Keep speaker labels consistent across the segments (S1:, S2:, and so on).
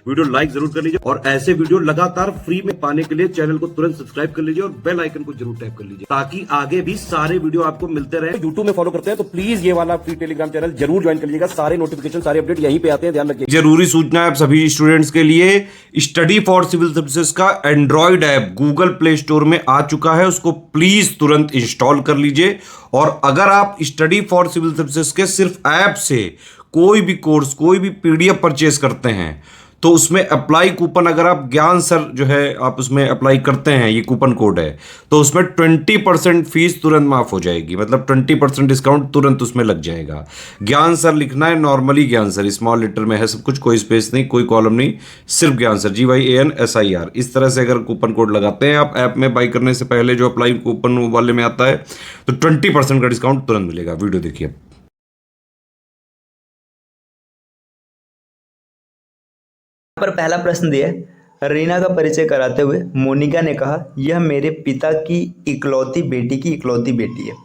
S1: Video like जरूर कर लीजिए और ऐसे वीडियो लगातार फ्री में पाने के लिए चैनल को तुरंत सब्सक्राइब कर लीजिए और बेल आइकन को जरूर टैप कर लीजिए ताकि आगे भी सारे वीडियो आपको मिलते रहे। यूट्यूब में फॉलो करते हैं तो प्लीज ये वाला फ्री टेलीग्राम चैनल जरूर ज्वाइन कर लीजिएगा। सारे नोटिफिकेशन सारे अपडेट यहीं पे आते हैं, ध्यान रखिए।
S2: जरूरी सूचना है आप सभी स्टूडेंट्स के लिए, स्टडी फॉर सिविल सर्विसेज का Android app Google play store में आ चुका है, उसको प्लीज तुरंत इंस्टॉल कर लीजिए। और अगर आप स्टडी फॉर सिविल सर्विसेज के सिर्फ ऐप से कोई भी कोर्स कोई भी पीडीएफ परचेस करते हैं तो उसमें अप्लाई कूपन, अगर आप ज्ञान सर जो है आप उसमें अप्लाई करते हैं, ये कूपन कोड है, तो उसमें 20% फीस तुरंत माफ हो जाएगी, मतलब 20% डिस्काउंट तुरंत उसमें लग जाएगा। ज्ञान सर लिखना है, नॉर्मली ज्ञान सर स्मॉल लेटर में है सब कुछ, कोई स्पेस नहीं, कोई कॉलम नहीं, सिर्फ ज्ञान सर GYANSIR। इस तरह से अगर कूपन कोड लगाते हैं आप ऐप में बाई करने से पहले, जो अप्लाई कूपन वाले में आता है, तो 20% का डिस्काउंट तुरंत मिलेगा। वीडियो देखिए।
S3: पर पहला प्रश्न दिया है, रीना का परिचय कराते हुए मोनिका ने कहा, यह मेरे पिता की इकलौती बेटी है।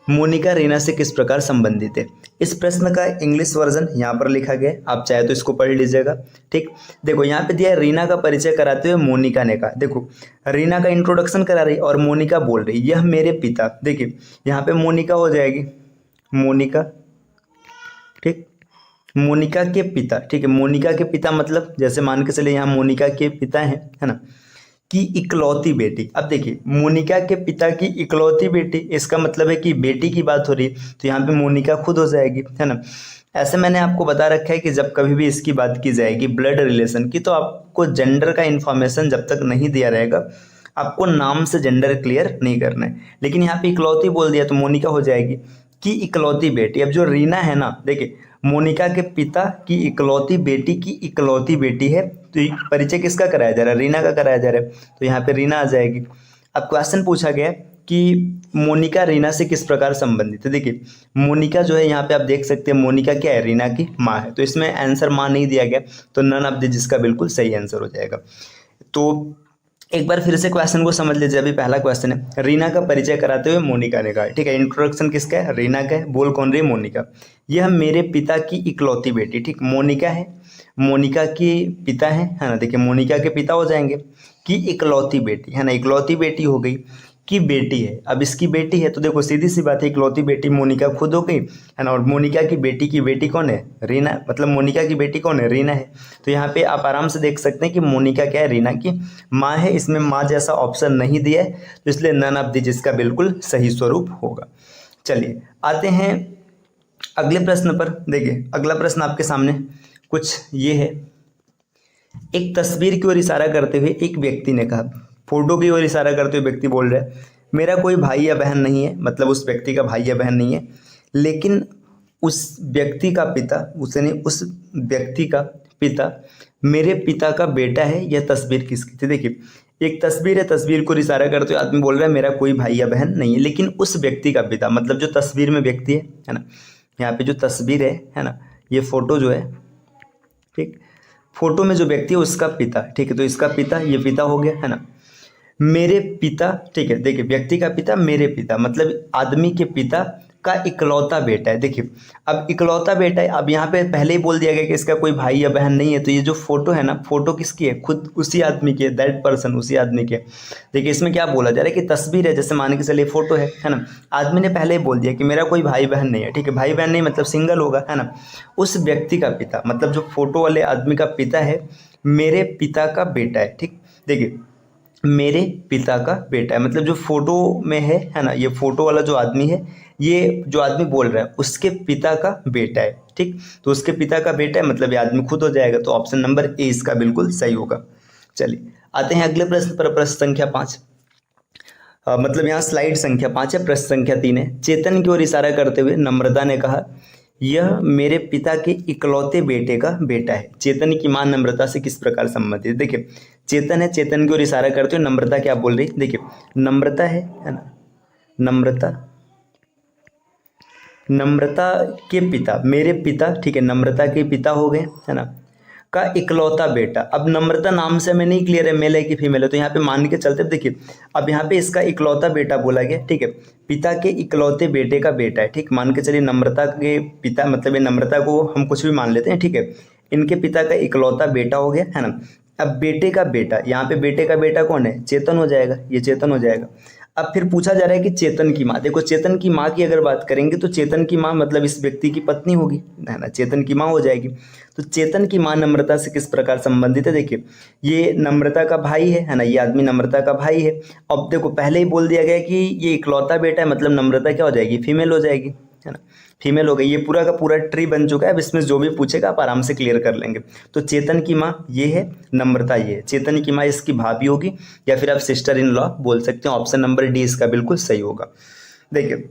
S3: मोनिका रीना से किस प्रकार संबंधित है? इस प्रश्न का इंग्लिश वर्जन यहाँ पर लिखा गया है, आप चाहे तो इसको पढ़ लीजिएगा। ठीक, देखो यहाँ पे दिया है, रीना का परिचय कराते हुए मोनिका ने कहा। देखो रीना का इंट्रोडक्शन करा रही और मोनिका बोल रही यह मेरे पिता। देखिए यहाँ पे मोनिका हो जाएगी, मोनिका, ठीक, मोनिका के पिता। ठीक है, मोनिका के पिता मतलब जैसे मान के चले यहाँ मोनिका के पिता हैं, है ना, कि इकलौती बेटी। अब देखिए मोनिका के पिता की इकलौती बेटी, इसका मतलब है कि बेटी की बात हो रही है, तो यहाँ पे मोनिका खुद हो जाएगी, है ना। ऐसे मैंने आपको बता रखा है कि जब कभी भी इसकी बात की जाएगी ब्लड रिलेशन की, तो आपको जेंडर का इन्फॉर्मेशन जब तक नहीं दिया रहेगा, आपको नाम से जेंडर क्लियर नहीं करना है। लेकिन यहाँ पे इकलौती बोल दिया तो मोनिका हो जाएगी कि इकलौती बेटी। अब जो रीना है ना, देखिए मोनिका के पिता की इकलौती बेटी है, तो परिचय किसका कराया जा रहा है? रीना का कराया जा रहा है, तो यहाँ पे रीना आ जाएगी। अब क्वेश्चन पूछा गया कि मोनिका रीना से किस प्रकार संबंधित है। देखिए मोनिका जो है यहाँ पे आप देख सकते हैं, मोनिका क्या है? रीना की माँ है, तो इसमें आंसर माँ नहीं दिया गया, तो नन ऑफ द, जिसका बिल्कुल सही आंसर हो जाएगा। तो एक बार फिर से क्वेश्चन को समझ लीजिए। अभी पहला क्वेश्चन है, रीना का परिचय कराते हुए मोनिका ने कहा। ठीक है, इंट्रोडक्शन किसका है? रीना का है। बोल कौन रही? मोनिका। यह मेरे पिता की इकलौती बेटी। ठीक, मोनिका है, मोनिका की पिता है ना। देखिए मोनिका के पिता हो जाएंगे कि इकलौती बेटी, है ना, इकलौती बेटी हो गई की बेटी है। अब इसकी बेटी है तो देखो सीधी सी बात है, इकलौती बेटी मोनिका खुद हो गई, है ना, और मोनिका की बेटी कौन है? रीना। मतलब मोनिका की बेटी कौन है? रीना है। तो यहाँ पे आप आराम से देख सकते हैं कि मोनिका क्या है? रीना की माँ है। इसमें माँ जैसा ऑप्शन नहीं दिया है, तो इसलिए नन ऑफ द, जिसका बिल्कुल सही स्वरूप होगा। चलिए आते हैं अगले प्रश्न पर। देखिए अगला प्रश्न आपके सामने कुछ ये है, एक तस्वीर की ओर इशारा करते हुए एक व्यक्ति ने कहा, फोटो की ओर इशारा करते हुए व्यक्ति बोल रहा है, मेरा कोई भाई या बहन नहीं है, मतलब उस व्यक्ति का भाई या बहन नहीं है, लेकिन उस व्यक्ति का पिता मेरे पिता का बेटा है। यह तस्वीर किसकी थी? देखिए एक तस्वीर है, तस्वीर को इशारा करते हुए आदमी बोल रहा है मेरा कोई भाई या बहन नहीं है, लेकिन उस व्यक्ति का पिता, मतलब जो तस्वीर में व्यक्ति है ना, यहाँ पे जो तस्वीर है ना, ये फोटो जो है, ठीक, फोटो में जो व्यक्ति है उसका पिता। ठीक है, तो इसका पिता, ये पिता हो गया, है ना, मेरे पिता। ठीक है, देखिए व्यक्ति का पिता, मेरे पिता, मतलब आदमी के पिता का इकलौता बेटा है। देखिए अब इकलौता बेटा है, अब यहाँ पे पहले ही बोल दिया गया कि इसका कोई भाई या बहन नहीं है, तो ये जो फोटो है ना, फोटो किसकी है? खुद उसी आदमी की है, दैट पर्सन, उसी आदमी के। देखिए इसमें क्या बोला जा रहा है कि तस्वीर है, जैसे मान के चलिए फोटो है ना, आदमी ने पहले ही बोल दिया कि मेरा कोई भाई बहन नहीं है। ठीक है, भाई बहन नहीं मतलब सिंगल होगा, है ना। उस व्यक्ति का पिता, मतलब जो फोटो वाले आदमी का पिता है, मेरे पिता का बेटा है। ठीक, देखिए मेरे पिता का बेटा है, मतलब जो फोटो में है ना, ये फोटो वाला जो आदमी है, ये जो आदमी बोल रहा है उसके पिता का बेटा है। ठीक, तो उसके पिता का बेटा है, मतलब ये आदमी खुद हो जाएगा, तो ऑप्शन नंबर ए इसका बिल्कुल सही होगा। चलिए आते हैं अगले प्रश्न पर, प्रश्न संख्या 5। मतलब यहाँ स्लाइड संख्या 5 है, प्रश्न संख्या 3 है। चेतन की ओर इशारा करते हुए नम्रता ने कहा, यह मेरे पिता के इकलौते बेटे का बेटा है। चेतन की मां नम्रता से किस प्रकार संबंधित है? देखिए चेतन है, चेतन की ओर इशारा करते हुए नम्रता क्या बोल रही? देखिए नम्रता है ना, नम्रता के पिता, मेरे पिता, ठीक है, नम्रता के पिता हो गए, है ना, का इकलौता बेटा। अब नम्रता नाम से हमें नहीं क्लियर है मेल है कि फीमेल है, तो यहाँ पे मान के चलते देखिए अब यहाँ पे इसका इकलौता बेटा बोला गया। ठीक है, पिता के इकलौते बेटे का बेटा है। ठीक, मान के चलिए नम्रता के पिता, मतलब ये नम्रता को हम कुछ भी मान लेते हैं। ठीक है, इनके पिता का इकलौता बेटा हो गया, है ना। अब बेटे का बेटा, यहाँ पे बेटे का बेटा कौन है, चेतन हो जाएगा, ये चेतन हो जाएगा। अब फिर पूछा जा रहा है कि चेतन की माँ, देखो चेतन की माँ की अगर बात करेंगे तो चेतन की माँ मतलब इस व्यक्ति की पत्नी होगी, है ना, चेतन की माँ हो जाएगी। तो चेतन की माँ नम्रता से किस प्रकार संबंधित है, देखिए ये नम्रता का भाई है ना, ये आदमी नम्रता का भाई है। अब देखो पहले ही बोल दिया गया कि ये इकलौता बेटा है, मतलब नम्रता क्या हो जाएगी, फीमेल हो जाएगी, है ना, फीमेल हो गई। ये पूरा का पूरा ट्री बन चुका है। अब इसमें जो भी पूछेगा आप आराम से क्लियर कर लेंगे। तो चेतन की माँ ये है, नम्रता ये है। चेतन की माँ इसकी भाभी होगी या फिर आप सिस्टर इन लॉ बोल सकते हैं। ऑप्शन नंबर डी इसका बिल्कुल सही होगा। देखिए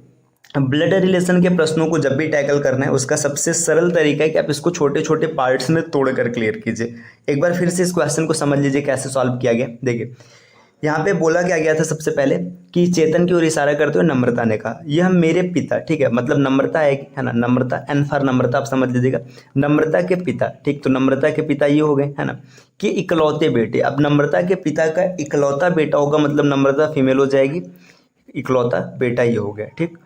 S3: ब्लड रिलेशन के प्रश्नों को जब भी टैकल करना है उसका सबसे सरल तरीका है कि आप इसको छोटे छोटे पार्ट्स में तोड़कर क्लियर कीजिए। एक बार फिर से इस क्वेश्चन को समझ लीजिए कैसे सॉल्व किया गया। देखिए यहाँ पे बोला क्या गया था सबसे पहले कि चेतन की ओर इशारा करते हुए नम्रता ने कहा यह मेरे पिता, ठीक है, मतलब नम्रता है ना, नम्रता एन फॉर नम्रता आप समझ लीजिएगा, नम्रता के पिता, ठीक, तो नम्रता के पिता ये हो गए, है ना, कि इकलौते बेटे। अब नम्रता के पिता का इकलौता बेटा होगा मतलब नम्रता फीमेल हो जाएगी, इकलौता बेटा ये हो गया, ठीक,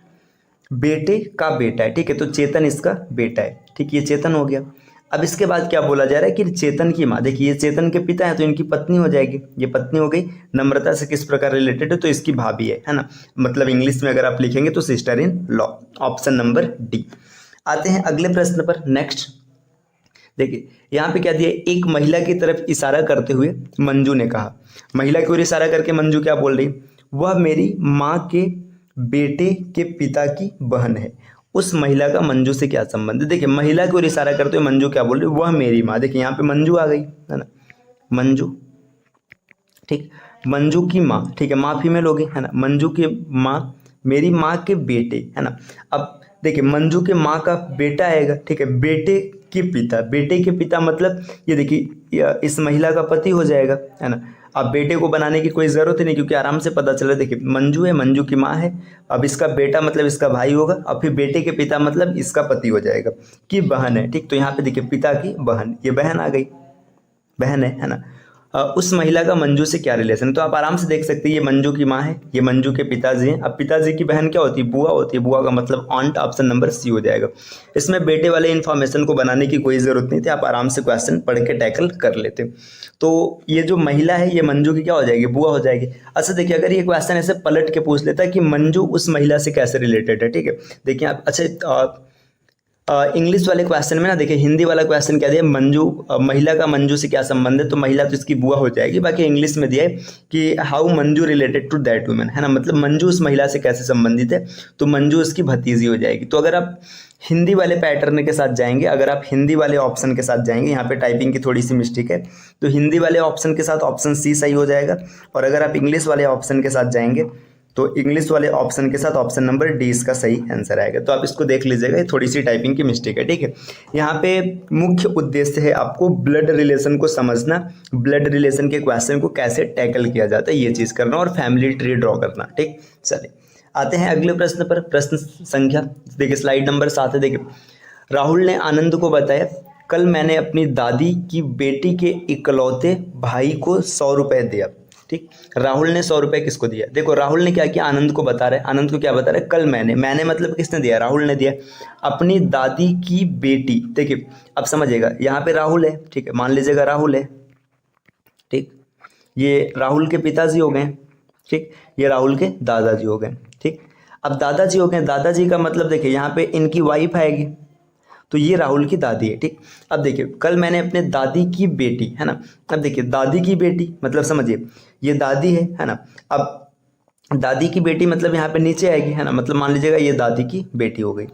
S3: बेटे का बेटा है, ठीक है, तो चेतन इसका बेटा है, ठीक, ये चेतन हो गया। अब इसके बाद क्या बोला जा रहा है कि चेतन की माँ, देखिए ये चेतन के पिता है तो इनकी पत्नी हो जाएगी, ये पत्नी हो गई। नम्रता से किस प्रकार रिलेटेड है, तो इसकी भाभी है ना, मतलब इंग्लिश में अगर आप लिखेंगे तो sister in law, option number D. आते हैं अगले प्रश्न पर, नेक्स्ट। देखिए यहाँ पे क्या दिया, एक महिला की तरफ इशारा करते हुए मंजू ने कहा, महिला की ओर इशारा करके मंजू क्या बोल रही, वह मेरी माँ के बेटे के पिता की बहन है। उस महिला का मंजू से क्या संबंध है। देखिए महिला की ओर इशारा करते हुए मंजू क्या बोल रही है, वह मेरी माँ, देखिए यहाँ पे मंजू आ गई, है ना, मंजू, ठीक, मंजू की माँ, ठीक है, माँ फीमेल होगी, है ना, मंजू की माँ मेरी माँ के बेटे, है ना। अब देखिए मंजू के माँ का बेटा आएगा, ठीक है, बेटे के पिता, बेटे के पिता मतलब ये देखिए इस महिला का पति हो जाएगा, है ना। अब बेटे को बनाने की कोई ज़रूरत ही नहीं क्योंकि आराम से पता चला, देखिए मंजू है, मंजू की माँ है, अब इसका बेटा मतलब इसका भाई होगा, अब फिर बेटे के पिता मतलब इसका पति हो जाएगा, कि बहन है, ठीक, तो यहाँ पे देखिए पिता की बहन, ये बहन आ गई, बहन है ना। उस महिला का मंजू से क्या रिलेशन, तो आप आराम से देख सकते हैं ये मंजू की माँ है, ये मंजू के पिताजी हैं। अब पिताजी की बहन क्या होती है, बुआ होती है, बुआ का मतलब ऑन्ट, ऑप्शन नंबर सी हो जाएगा। इसमें बेटे वाले इन्फॉर्मेशन को बनाने की कोई ज़रूरत नहीं थी, आप आराम से क्वेश्चन पढ़ के टैकल कर लेते। तो ये जो महिला है ये मंजू की क्या हो जाएगी, बुआ हो जाएगी। अच्छा देखिए अगर ये क्वेश्चन ऐसे पलट के पूछ लेता है कि मंजू उस महिला से कैसे रिलेटेड है, ठीक है, देखिए आप अच्छा इंग्लिश वाले क्वेश्चन में ना देखिए हिंदी वाला क्वेश्चन क्या दिया, मंजू महिला का मंजू से क्या संबंध है, तो महिला तो इसकी बुआ हो जाएगी। बाकी इंग्लिश में दिया है कि how Manju related to that women, है ना, मतलब मंजू उस महिला से कैसे संबंधित है, तो मंजू उसकी भतीजी हो जाएगी। तो अगर आप हिंदी वाले पैटर्न के साथ जाएंगे, अगर आप हिंदी वाले ऑप्शन के साथ जाएंगे, यहाँ पे टाइपिंग की थोड़ी सी मिस्टेक है, तो हिंदी वाले ऑप्शन के साथ ऑप्शन सी सही हो जाएगा। और अगर आप इंग्लिश वाले ऑप्शन के साथ जाएंगे तो इंग्लिश वाले ऑप्शन के साथ ऑप्शन नंबर डी इसका सही आंसर आएगा। तो आप इसको देख लीजिएगा, ये थोड़ी सी टाइपिंग की मिस्टेक है, ठीक है। यहाँ पे मुख्य उद्देश्य है आपको ब्लड रिलेशन को समझना, ब्लड रिलेशन के क्वेश्चन को कैसे टैकल किया जाता है ये चीज़ करना और फैमिली ट्री ड्रॉ करना, ठीक। चलिए आते हैं अगले प्रश्न पर। प्रश्न संख्या देखिए स्लाइड नंबर 7 है। देखिए राहुल ने आनंद को बताया, कल मैंने अपनी दादी की बेटी के इकलौते भाई को 100 रुपये दिया, ठीक। राहुल ने 100 रुपये किसको दिया, देखो राहुल ने क्या किया, आनंद को बता रहा है, आनंद को क्या बता रहा है, कल मैंने मतलब किसने दिया, राहुल ने दिया, अपनी दादी की बेटी। देखिए अब समझिएगा यहाँ पे राहुल है, ठीक है, मान लीजिएगा राहुल है, ठीक, ये राहुल के पिताजी हो गए, ठीक, ये राहुल के दादाजी हो गए, ठीक। अब दादाजी हो गए, दादाजी का मतलब देखिए यहाँ पे इनकी वाइफ आएगी, तो ये राहुल की दादी है, ठीक। अब देखिए कल मैंने अपने दादी की बेटी, है ना, अब देखिए दादी की बेटी मतलब समझिए ये दादी है ना। अब दादी की बेटी मतलब यहाँ पे नीचे आएगी, है ना, मतलब मान लीजिएगा ये दादी की बेटी हो गई।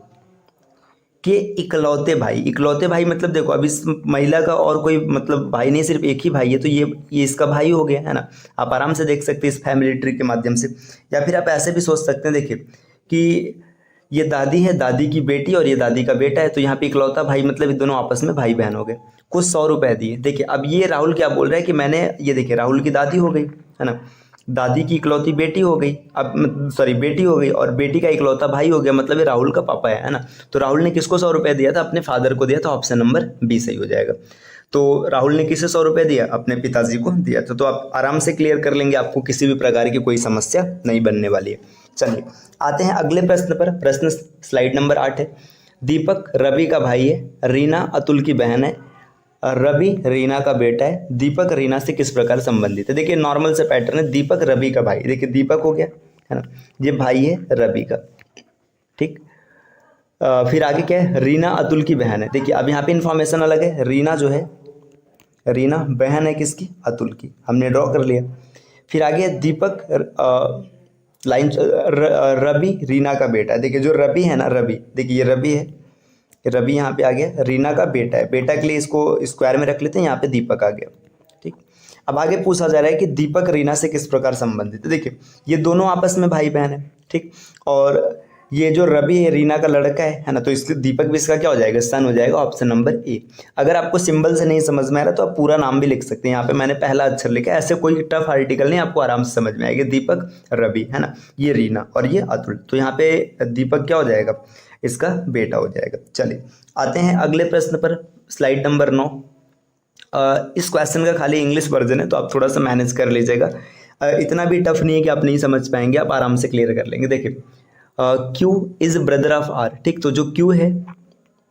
S3: के इकलौते भाई, इकलौते भाई मतलब देखो अब इस महिला का और कोई मतलब भाई नहीं, सिर्फ एक ही भाई है, तो ये इसका भाई हो गया, है ना। आप आराम से देख सकते हैं इस फैमिली ट्री के माध्यम से। या फिर आप ऐसे भी सोच सकते हैं, देखिए कि ये दादी है, दादी की बेटी, और ये दादी का बेटा है, तो यहाँ पे इकलौता भाई मतलब ये दोनों आपस में भाई बहन हो गए, कुछ 100 रुपये दिए। देखिए अब ये राहुल क्या बोल रहा है कि मैंने, ये देखिए राहुल की दादी हो गई, है ना, दादी की इकलौती बेटी हो गई, अब सॉरी बेटी हो गई, और बेटी का इकलौता भाई हो गया, मतलब ये राहुल का पापा है ना। तो राहुल ने किसको 100 रुपये दिया था, अपने फादर को दिया था, ऑप्शन नंबर बी सही हो जाएगा। तो राहुल ने किसे 100 रुपये दिया, अपने पिताजी को दिया था। तो आप आराम से क्लियर कर लेंगे, आपको किसी भी प्रकार की कोई समस्या नहीं बनने वाली है। चलिए आते हैं अगले प्रश्न पर। प्रश्न स्लाइड नंबर 8 है। दीपक रवि का भाई है, रीना अतुल की बहन है, रवि रीना का बेटा है, दीपक रीना से किस प्रकार संबंधित है। देखिए नॉर्मल से पैटर्न है, दीपक रवि का भाई, देखिए दीपक हो गया है ना, ये भाई है रवि का, ठीक। फिर आगे क्या है, रीना अतुल की बहन है। देखिए अब यहाँ पे इन्फॉर्मेशन अलग है, रीना जो है, रीना बहन है किसकी, अतुल की, हमने ड्रॉ कर लिया। फिर आगे दीपक लाइन रवि रीना का बेटा है। देखिए जो रवि है ना, रवि, देखिए ये रवि है, रवि यहाँ पे आ गया, रीना का बेटा है, बेटा के लिए इसको स्क्वायर में रख लेते हैं, यहाँ पे दीपक आ गया, ठीक। अब आगे पूछा जा रहा है कि दीपक रीना से किस प्रकार संबंधित है। देखिए ये दोनों आपस में भाई बहन है, ठीक, और ये जो रवि है रीना का लड़का है ना, तो इसलिए दीपक भी इसका क्या हो जाएगा, सन हो जाएगा, ऑप्शन नंबर ए। अगर आपको सिंबल से नहीं समझ में आ रहा तो आप पूरा नाम भी लिख सकते हैं, यहाँ पे मैंने पहला अक्षर लिखा है, ऐसे कोई टफ आर्टिकल नहीं, आपको आराम से समझ में आएगा। दीपक रवि है ना, ये रीना और ये अतुल, तो यहाँ पे दीपक क्या हो जाएगा, इसका बेटा हो जाएगा। चलिए आते हैं अगले प्रश्न पर, स्लाइड नंबर 9। इस क्वेश्चन का खाली इंग्लिश वर्जन है, तो आप थोड़ा सा मैनेज कर लीजिएगा, इतना भी टफ नहीं है कि आप नहीं समझ पाएंगे, आप आराम से क्लियर कर लेंगे। देखिए Q is brother of R, ठीक, तो जो क्यू है,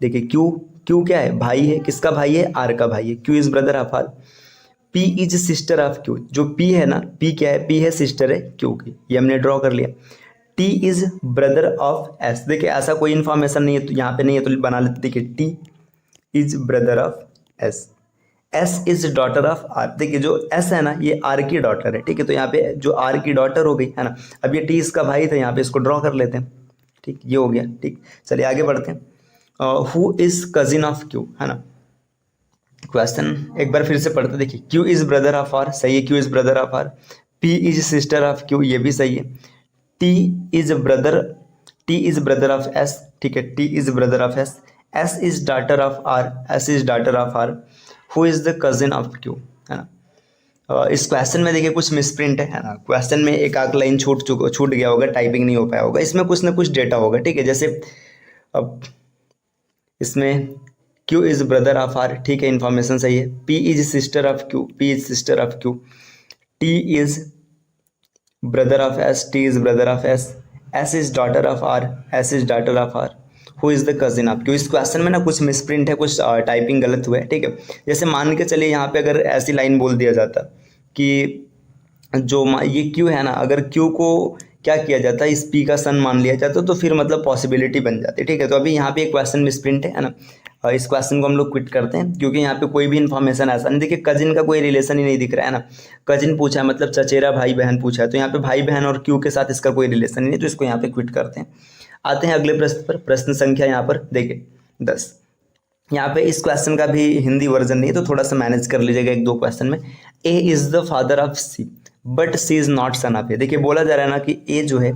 S3: देखिए क्यू क्या है, भाई है, किसका भाई है, आर का भाई है, Q is brother of R. P is sister of Q, जो पी है ना, पी क्या है, पी है सिस्टर है क्यू की, ये हमने ड्रॉ कर लिया। T is brother of S, देखिए ऐसा कोई इन्फॉर्मेशन नहीं है तो यहाँ पे नहीं है तो बना लेते, देखिए T is brother of S. S is daughter of R, देखिए जो एस है ना ये आर की डॉटर है, ठीक है, तो यहाँ पे जो आर की डॉटर हो गई है ना, अब ये टी इसका भाई था, यहाँ पे इसको ड्रॉ कर लेते हैं, ठीक, ये हो गया, ठीक। चलिए आगे बढ़ते हैं। Who is cousin of Q, है ना, क्वेश्चन एक बार फिर से पढ़ते, देखिए Q is brother of R, सही है, Q is brother of R. P is sister of Q, ये भी सही है। T is brother of S, ठीक है, T is brother of S. S is daughter of R, S is daughter of R. Who is the cousin of Q, है ना। इस question में देखिए कुछ मिसप्रिंट है ना, क्वेश्चन में एक आध लाइन छूट गया होगा, टाइपिंग नहीं हो पाया होगा, इसमें कुछ ना कुछ डेटा होगा, ठीक है। जैसे अब इसमें Q is brother of R, ठीक है, इन्फॉर्मेशन सही है। P is sister of Q, P is sister of Q. T is brother of S, T is brother of S. S is daughter of R, S is daughter of R. Who is the cousin of Q, इस question में ना कुछ misprint है, कुछ typing गलत हुआ है, ठीक है। जैसे मान के चलिए यहाँ पे अगर ऐसी लाइन बोल दिया जाता कि जो ये क्यू है ना, अगर क्यू को क्या किया जाता है, इस पी का सन मान लिया जाता तो फिर मतलब पॉसिबिलिटी बन जाती है, ठीक है। तो अभी यहाँ पे एक क्वेश्चन मिसप्रिंट है ना, इस क्वेश्चन को हम लोग क्विट करते हैं, क्योंकि यहाँ पे कोई भी इन्फॉर्मेशन ऐसा नहीं, देखिए कजिन का कोई रिलेशन ही नहीं दिख रहा है ना, कजिन पूछा है मतलब चचेरा भाई बहन पूछा है, तो यहाँ पे भाई बहन और क्यू के साथ इसका कोई रिलेशन नहीं है, तो इसको यहाँ पे क्विट करते हैं। आते हैं अगले प्रश्न पर, प्रश्न संख्या यहाँ पर देखिए 10। यहाँ पे इस क्वेश्चन का भी हिंदी वर्जन नहीं है, तो थोड़ा सा मैनेज कर लीजिएगा एक दो क्वेश्चन में। A is the father of C but C is not son of A, देखिए बोला जा रहा है ना कि ए जो है,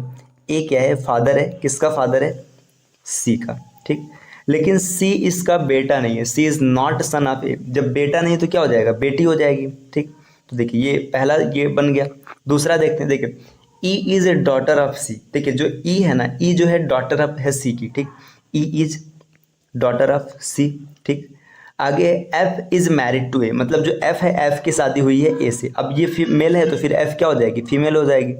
S3: ए क्या है, फादर है, किसका फादर है, सी का, ठीक, लेकिन सी इसका बेटा नहीं है, सी इज नॉट सन ऑफ ए। जब बेटा नहीं तो क्या हो जाएगा, बेटी हो जाएगी, ठीक। तो देखिए ये पहला ये बन गया। दूसरा देखते हैं, देखिए E is a daughter of C, देखिए जो ई है ना, ई जो है डॉटर ऑफ है सी की, ठीक, ई इज डॉटर ऑफ सी, ठीक। आगे एफ इज मैरिड टू ए, मतलब जो एफ है, एफ की शादी हुई है ए से, अब ये मेल है तो फिर एफ क्या हो जाएगी, फीमेल हो जाएगी।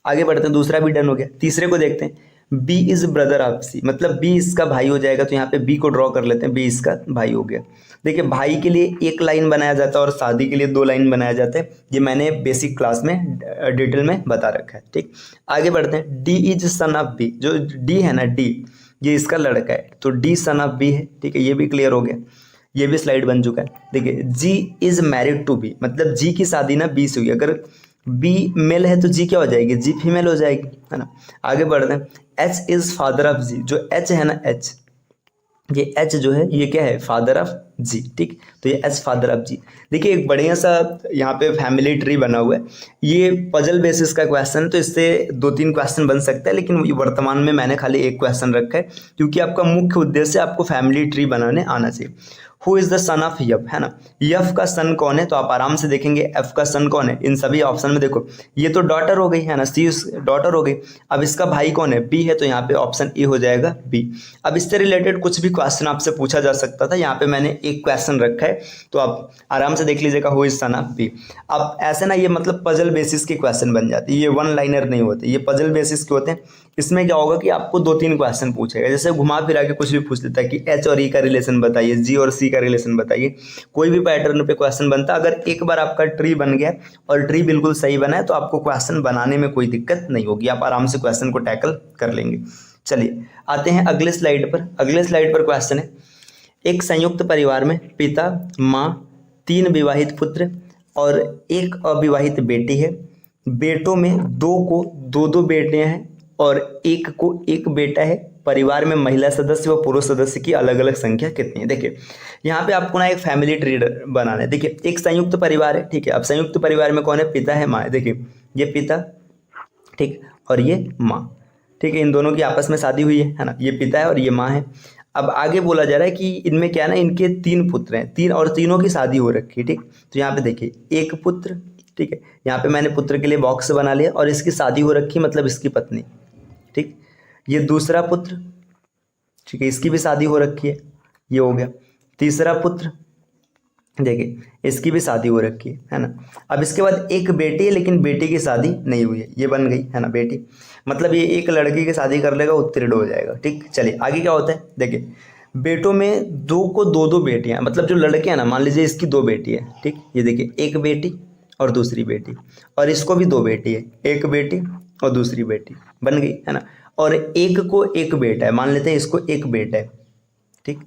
S3: आगे बढ़ते हैं, दूसरा भी डन हो गया। तीसरे को देखते हैं, बी इज ब्रदर ऑफ सी, मतलब बी इसका भाई हो जाएगा, तो यहाँ पे बी को ड्रॉ कर लेते हैं, बी इसका भाई हो गया। देखिए भाई के लिए एक लाइन बनाया जाता है और शादी के लिए 2 लाइन बनाया जाता है, ये मैंने बेसिक क्लास में डिटेल में बता रखा है, ठीक। आगे बढ़ते हैं, D is son of B, जो डी है ना, डी ये इसका लड़का है, तो डी सन ऑफ बी है, ठीक है, ये भी क्लियर हो गया, ये भी स्लाइड बन चुका है। देखिए जी इज मैरिड टू बी, मतलब जी की शादी ना बी से हुई, अगर बी मेल है तो जी क्या हो जाएगी, जी फीमेल हो जाएगी, है ना। आगे बढ़ते हैं, एच इज फादर ऑफ जी, जो एच है ना, एच ये एच जो है ये क्या है, फादर ऑफ जी, ठीक, तो ये एच फादर ऑफ जी। देखिए एक बढ़िया सा यहाँ पे फैमिली ट्री बना हुआ है, ये पजल बेसिस का क्वेश्चन है, तो इससे 2-3 क्वेश्चन बन सकता है, लेकिन वर्तमान में मैंने खाली एक क्वेश्चन रखा है, क्योंकि आपका मुख्य उद्देश्य आपको फैमिली ट्री बनाने आना चाहिए। Who is the son of F, है ना, यफ का सन कौन है, तो आप आराम से देखेंगे एफ का सन कौन है, इन सभी ऑप्शन में देखो, ये तो डॉटर हो गई है ना, सी डॉटर हो गई। अब इसका भाई कौन है, बी है, तो यहाँ पे ऑप्शन ए हो जाएगा बी। अब इससे रिलेटेड कुछ भी क्वेश्चन आपसे पूछा जा सकता था, यहाँ पे मैंने एक क्वेश्चन रखा है, तो आप आराम से देख लीजिएगा, who is son of B. अब ऐसे ना ये मतलब पजल बेसिस के क्वेश्चन बन जाते हैं, ये 1 लाइनर नहीं होते, ये पजल बेसिस के होते हैं। इसमें क्या होगा कि आपको 2-3 क्वेश्चन पूछेगा, जैसे घुमा फिरा के कुछ भी पूछ लेता है कि एच और ई का रिलेशन बताइए, जी और सी उसी का रिलेशन बताइए। कोई भी पैटर्न पे क्वेश्चन बनता, अगर एक बार आपका ट्री बन गया और ट्री बिल्कुल सही बना है तो आपको क्वेश्चन बनाने में कोई दिक्कत नहीं होगी, आप आराम से क्वेश्चन को टैकल कर लेंगे। चलिए आते हैं अगले स्लाइड पर। अगले स्लाइड पर क्वेश्चन है, एक संयुक्त परिवार में पिता, माँ, 3 विवाहित पुत्र और 1 अविवाहित बेटी है। बेटों में 2 को 2 बेटियां हैं और 1 को 1 बेटा है। परिवार में महिला सदस्य व पुरुष सदस्य की अलग अलग संख्या कितनी है। देखिए यहाँ पे आपको ना एक फैमिली ट्री बनाना है। देखिए एक संयुक्त परिवार है, ठीक है। अब संयुक्त परिवार में कौन है, पिता है, माँ है। देखिए ये पिता, ठीक, और ये माँ, ठीक है। इन दोनों की आपस में शादी हुई है ना, ये पिता है और ये माँ है। अब आगे बोला जा रहा है कि इनमें क्या है ना, इनके 3 पुत्र हैं, 3 और तीनों की शादी हो रखी है, ठीक। तो यहाँ पे देखिए 1 पुत्र, ठीक है, यहाँ पे मैंने पुत्र के लिए बॉक्स बना लिया और इसकी शादी हो रखी मतलब इसकी पत्नी, ठीक। ये दूसरा पुत्र, ठीक है, इसकी भी शादी हो रखी है, ये हो गया। तीसरा पुत्र, देखिए इसकी भी शादी हो रखी है ना। अब इसके बाद 1 बेटी है लेकिन बेटी की शादी नहीं हुई है, ये बन गई है ना बेटी, मतलब ये एक लड़की की शादी कर लेगा, उत्तीर्ण हो जाएगा, ठीक। चलिए आगे क्या होता है, देखिए बेटों में 2 को 2 बेटियां, मतलब जो लड़के हैं ना, मान लीजिए इसकी 2 बेटी है, ठीक। ये देखिए 1 बेटी और दूसरी बेटी, और इसको भी 2 बेटी है, 1 बेटी और दूसरी बेटी, बन गई है ना। और 1 को 1 बेटा है, मान लेते हैं इसको 1 बेटा है, ठीक।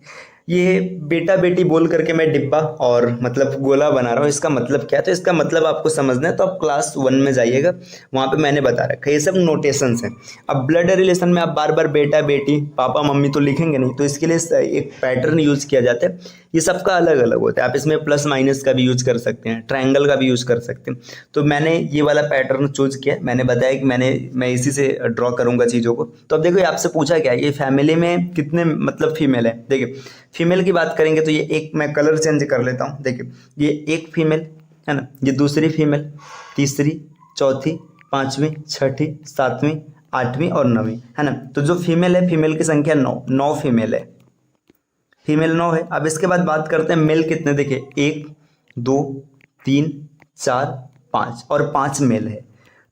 S3: ये बेटा बेटी बोल करके मैं डिब्बा और मतलब गोला बना रहा हूँ, इसका मतलब क्या है, तो इसका मतलब आपको समझना है तो आप क्लास 1 में जाइएगा, वहाँ पे मैंने बता रखा है, ये सब नोटेशंस हैं। अब ब्लड रिलेशन में आप बार बार बेटा बेटी पापा मम्मी तो लिखेंगे नहीं, तो इसके लिए एक पैटर्न यूज किया जाता है, ये सबका अलग अलग होता है। आप इसमें प्लस माइनस का भी यूज कर सकते हैं, ट्रायंगल का भी यूज कर सकते हैं। तो मैंने ये वाला पैटर्न चूज किया, मैंने बताया कि मैं इसी से ड्रॉ करूँगा चीज़ों को। तो अब देखो ये आपसे पूछा क्या है, ये फैमिली में कितने मतलब फीमेल है। देखिए फीमेल की बात करेंगे तो ये एक, मैं कलर चेंज कर लेता हूँ, देखिए ये 1 फीमेल है ना, ये दूसरी फीमेल, तीसरी, चौथी, 5वीं, 6ठी, 7वीं, 8वीं और 9वीं है ना। तो जो फीमेल है, फीमेल की संख्या 9 फीमेल है, फीमेल 9 है। अब इसके बाद बात करते हैं मेल कितने, देखिए 1 2 3 4 5 और 5 मेल है।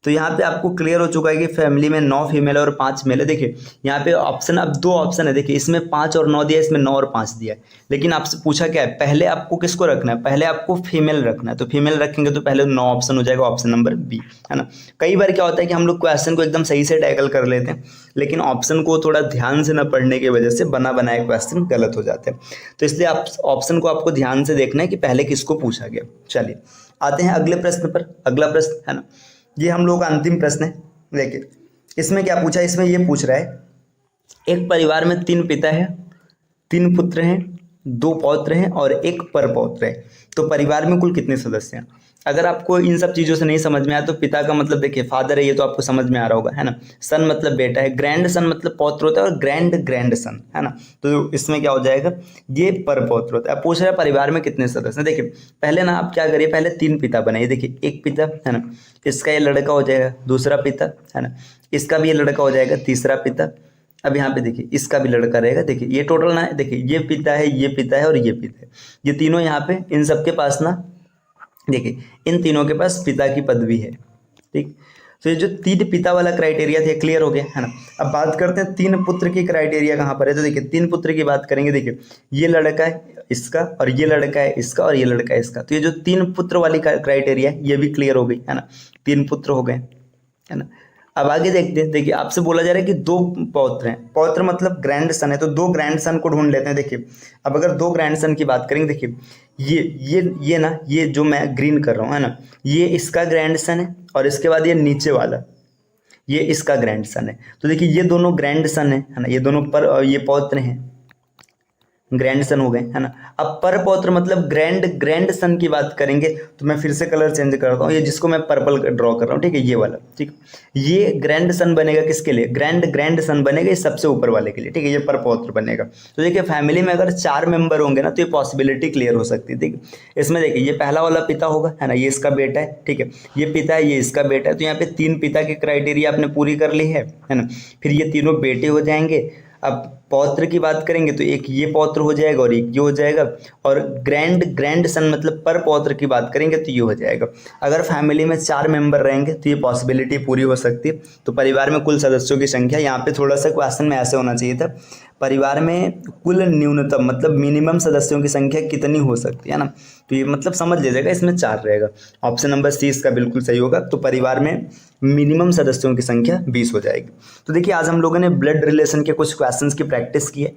S3: तो यहाँ पे आपको क्लियर हो चुका है कि फैमिली में 9 फीमेल है और 5 मेल है। देखिए यहाँ पे ऑप्शन, अब 2 ऑप्शन है, देखिए इसमें 5 और 9 दिया है, इसमें 9 और 5 दिया है। लेकिन आपसे पूछा क्या है, पहले आपको किसको रखना है, पहले आपको फीमेल रखना है। तो फीमेल रखेंगे तो पहले 9 ऑप्शन हो जाएगा, ऑप्शन नंबर बी है ना। कई बार क्या होता है कि हम लोग क्वेश्चन को एकदम सही से टैकल कर लेते हैं, लेकिन ऑप्शन को थोड़ा ध्यान से न पढ़ने की वजह से बना बनाए क्वेश्चन गलत हो जाते हैं। तो इसलिए आप ऑप्शन को आपको ध्यान से देखना है कि पहले किसको पूछा गया। चलिए आते हैं अगले प्रश्न पर। अगला प्रश्न है ना, ये हम लोग का अंतिम प्रश्न है। देखिए इसमें क्या पूछा है, इसमें ये पूछ रहा है, एक परिवार में 3 पिता है, 3 पुत्र हैं, 2 पौत्र हैं और 1 परपौत्र है। तो परिवार में कुल कितने सदस्य हैं। अगर आपको इन सब चीज़ों से नहीं समझ में आया तो पिता का मतलब देखिए फादर है, ये तो आपको समझ में आ रहा होगा है ना। सन मतलब बेटा है, ग्रैंड सन मतलब पौत्र होता है और ग्रैंड सन है ना। तो इसमें क्या हो जाएगा, ये परपौत्र होता है। अब पूछ रहा है परिवार में कितने सदस्य हैं। देखिए पहले ना आप क्या करिए, पहले 3 पिता बनाइए। देखिए 1 पिता है ना, इसका ये लड़का हो जाएगा, दूसरा पिता है ना, इसका भी ये लड़का हो जाएगा, तीसरा पिता। अब यहाँ पे देखिए इसका भी लड़का रहेगा। देखिए ये टोटल ना है, देखिए ये पिता है, ये पिता है और ये पिता है, ये तीनों यहाँ पे, इन सबके पास ना, देखिए इन तीनों के पास पिता की पदवी है, ठीक। तो ये जो 3 पिता वाला क्राइटेरिया था क्लियर हो गया है ना। अब बात करते हैं 3 पुत्र की क्राइटेरिया कहाँ पर है। तो देखिए 3 पुत्र की बात करेंगे, देखिए ये लड़का है इसका और ये लड़का है इसका और ये लड़का है इसका। तो ये जो 3 पुत्र वाली क्राइटेरिया है ये भी क्लियर हो गई है ना, 3 पुत्र हो गए है ना। अब आगे देखते हैं, देखिए आपसे बोला जा रहा है कि 2 पौत्र हैं, पौत्र मतलब ग्रैंड सन है, तो 2 ग्रैंड सन को ढूंढ लेते हैं। देखिए अब अगर 2 ग्रैंड सन की बात करेंगे, देखिए ये ना, ये जो मैं ग्रीन कर रहा हूँ है ना, ये इसका ग्रैंड सन है और इसके बाद ये नीचे वाला ये इसका ग्रैंड सन है। तो देखिए ये दोनों ग्रैंड सन है ना, ये दोनों पर ये पौत्र हैं, ग्रैंड सन हो गए है ना। अब पर पौत्र मतलब ग्रैंड सन की बात करेंगे तो मैं फिर से कलर चेंज करता हूँ, ये जिसको मैं पर्पल ड्रॉ कर रहा हूँ, ठीक है, ये वाला, ठीक। ये ग्रैंड सन बनेगा किसके लिए, ग्रैंड सन बनेगा ये सबसे ऊपर वाले के लिए, ठीक है, ये पर पौत्र बनेगा। तो देखिए फैमिली में अगर 4 मेंबर होंगे ना तो ये पॉसिबिलिटी क्लियर हो सकती है, ठीक है। इसमें देखिए ये पहला वाला पिता होगा है ना, ये इसका बेटा है, ठीक है, ये पिता है, ये इसका बेटा है। तो यहाँ पे 3 पिता की क्राइटेरिया आपने पूरी कर ली है ना। फिर ये तीनों बेटे हो जाएंगे। अब पौत्र की बात करेंगे तो एक ये पौत्र हो जाएगा और एक ये हो जाएगा, और ग्रैंड सन मतलब पर पौत्र की बात करेंगे तो ये हो जाएगा। अगर फैमिली में 4 मेंबर रहेंगे तो ये पॉसिबिलिटी पूरी हो सकती है। तो परिवार में कुल सदस्यों की संख्या, यहाँ पे थोड़ा सा क्वेश्चन में ऐसे होना चाहिए था, परिवार में कुल न्यूनतम मतलब मिनिमम सदस्यों की संख्या कितनी हो सकती है ना, तो ये मतलब समझ लीजिएगा इसमें 4 रहेगा। ऑप्शन नंबर सी इसका बिल्कुल सही होगा। तो परिवार में मिनिमम सदस्यों की संख्या 20 हो जाएगी। तो देखिए आज हम लोगों ने ब्लड रिलेशन के कुछ क्वेश्चंस की प्रैक्टिस की है।